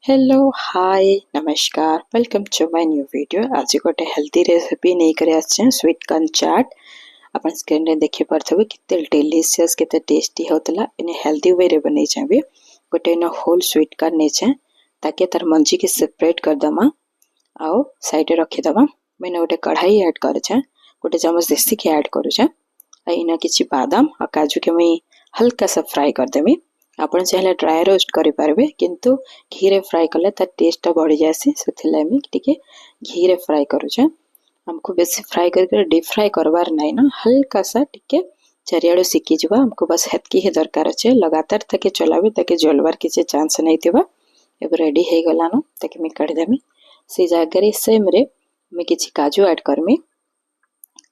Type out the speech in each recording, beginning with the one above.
Hello hi नमस्कार welcome to my new video. आज गोटे हेल्दी रेसिपी नहीं करे आछे स्वीट कॉर्न चाट। अपन स्क्रीन रे देखि परथबे किते डिलीशियस किते टेस्टी होतला। इने हेल्दी वे रे बनै छबे। गोटे न होल स्वीट कॉर्न नै छे ताकि तार मंजी के सेपरेट कर दमा आउ साइड रे रखि दमा। मैंने गोटे कढ़ाई ऐड करे छे, गोटे चम्मच देसी घी ऐड करू छे। आ इना किछि बादाम आ काजू के मैं हल्का सा फ्राई कर देमी। आपण चाहे ड्राई रोस्ट करि पारबे किंतु घी रे फ्राई कले तार टेस्ट टा बढ़ी जासी। सेथिला मी टिके घी रे फ्राई करू छे। हमको बेसी फ्राई करके डीप फ्राई करबार नै ना, हल्का सा टिके चारियाडो सिकी जबा। हमको बस हेतकी ही दरकार अछि। लगातार ताके चलाबे ताके जलवार किछि चांस नै थिबा। एब रेडी हे गलानो ताके मी काढी देमी। से जागरे सेम रे मी किछि काजू ऐड करमी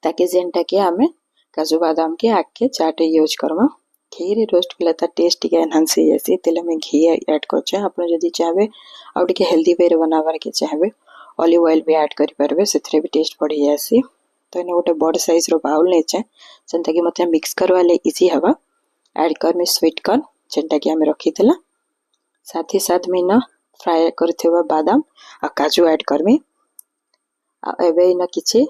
ताकि जेनटा के हमें काजू बादाम के आके चाट यूज करबा। घी रे रोस्ट कले ता टेस्ट के एनहांस हो जासी। तेले में घी ऐड करछे। आपण जदी चाहबे आ टिके हेल्दी वे रे बनाबार के चाहबे ऑलिव ऑयल भी ऐड करि परबे, सेथरे भी टेस्ट बढ़ी जासी। तो इने गोटे बड़ साइज रो बाउल नै छै जेनटा कि मते मिक्स करवा ले इजी हवा। ऐड करमी स्वीट कॉर्न जेनटा कि हमें रखितला। साथ ही साथ में ना फ्राई करथिबा बादाम आ काजू ऐड करमी। आ एबे ना किछि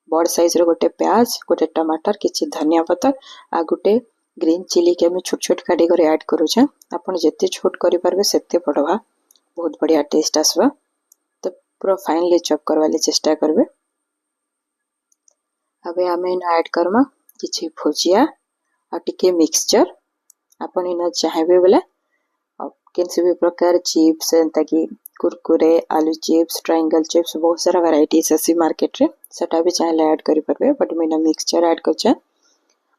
बड़ साइज रो गोटे प्याज, गोटे टमाटर, किछि धनिया पत्ता आ गोटे ग्रीन चिली के मैं छोट छोट काटी कर ऐड करू छे। आपण जत्ते छोट करि परबे सेत्ते पड़वा, बहुत बढ़िया टेस्ट आसबा। तो पूरा फाइनली चॉप करवा ले चेष्टा करबे। अबे हमें ना ऐड करमा किछि भुजिया आ टिके मिक्सचर। आपण इना चाहेबे बोले किसी भी प्रकार चिप्स ताकि कुरकुरे, आलू चिप्स, ट्रायंगल चिप्स, बहुत सारा वैरायटीज आसी मार्केट रे, सेटा भी चाहे ऐड करि परबे। बट मैं मिक्सचर ऐड करछे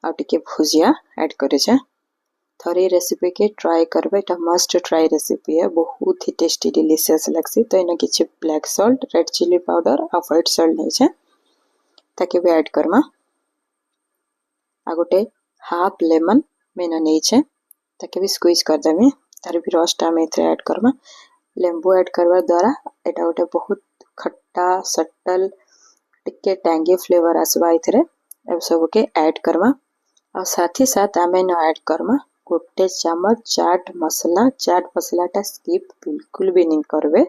आ टिके भुजिया ऐड करे छे। थोड़ी रेसिपी के ट्राई करबे, एटा मस्ट ट्राई रेसिपी है, बहुत ही टेस्टी डिलीशियस लगसी। तो इना किछि black salt, red chili powder आ व्हाइट सॉल्ट नै छे ताकि भी ऐड करमा। आ गोटे हाफ लेमन मैंने नै छे ताकि भी स्क्वीज कर देमी। तार भी रस टा में ऐड करमा। लेंबू ऐड करबा द्वारा एटा गोटे बहुत खट्टा सटल टिके टैंगी फ्लेवर आसबा इथरे। अब सब के ऐड करमा और साथ ही साथ आमे न ऐड करमा गोटे चम्मच चाट मसला। चाट मसला टा स्किप बिल्कुल भी नहीं करबे।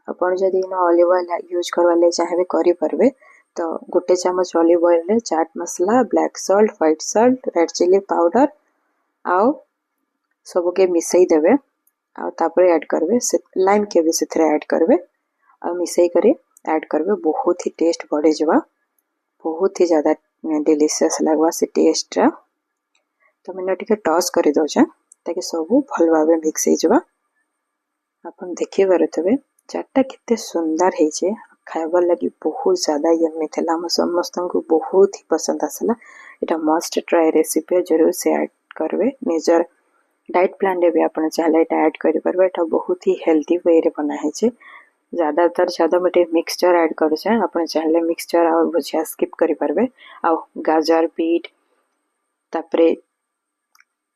आपण जदी न ऑलिव ऑयल यूज करवा ले चाहेबे करि परबे। तो गोटे चम्मच ऑलिव ऑयल रे chaat masala, black salt, white salt, red chili powder आउ सब के मिसई देबे। आ तापर ऐड करबे से लाइम के भी सेथरे ऐड करबे और मिसई करे ऐड करबे। बहुत ही टेस्ट बढ़े जबा, बहुत ही ज्यादा डिलीशियस लगवा से टेस्ट रा। तो मैंने टिके टॉस करि दो छे ताकि सब भल भाबे मिक्स हे जबा। अपन देखि परथबे चाटटा किते सुंदर हे छे, खाइबा लगी बहुत ज्यादा यम्मी थेला। हम समस्त को बहुत ही पसंद आसला। एटा मस्ट ट्राई रेसिपी, जरूर से ऐड करबे। निजर डाइट प्लान रे भी आपण चाहले एटा ऐड करि परबे। एटा बहुत ही हेल्दी वे रे बना हे छे। ज्यादा मटे मिक्सचर ऐड करू छे। आपण चाहले मिक्सचर और भुजिया स्किप करि परबे। आ गाजर, बीट तापरे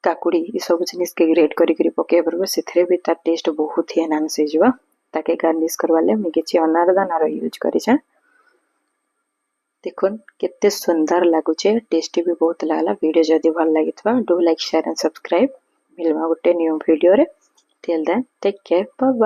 काकुड़ी ई सब जिनिस के ग्रेट करी पके परबे। सेथरे भी तार टेस्ट बहुत ही एनहांस हे जबा। ताके गार्निश करवा ले मैं किछि अनारदाना रो यूज करि छे। देखुन केते सुंदर लागु छे, टेस्टी भी बहुत लागला। वीडियो जदी भल लागितबा do like share and subscribe. मिलबा गोटे न्यू वीडियो रे। Till then take care, bye bye.